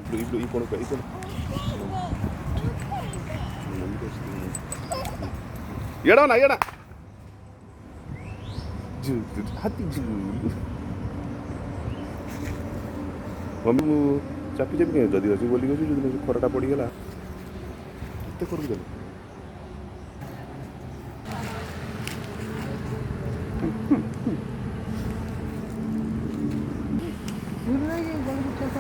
Ibu ibu ibu. Yada na yada. Hati julu. Mami mu ଚାପି ଚାପି କାହିଁ ଯଦି ଅଛି ବୋଲି କହୁଛୁ ଯଦି ଖରାଟା ପଡ଼ିଗଲା କେତେ କରିକି ଦେଲେ ଚାଷ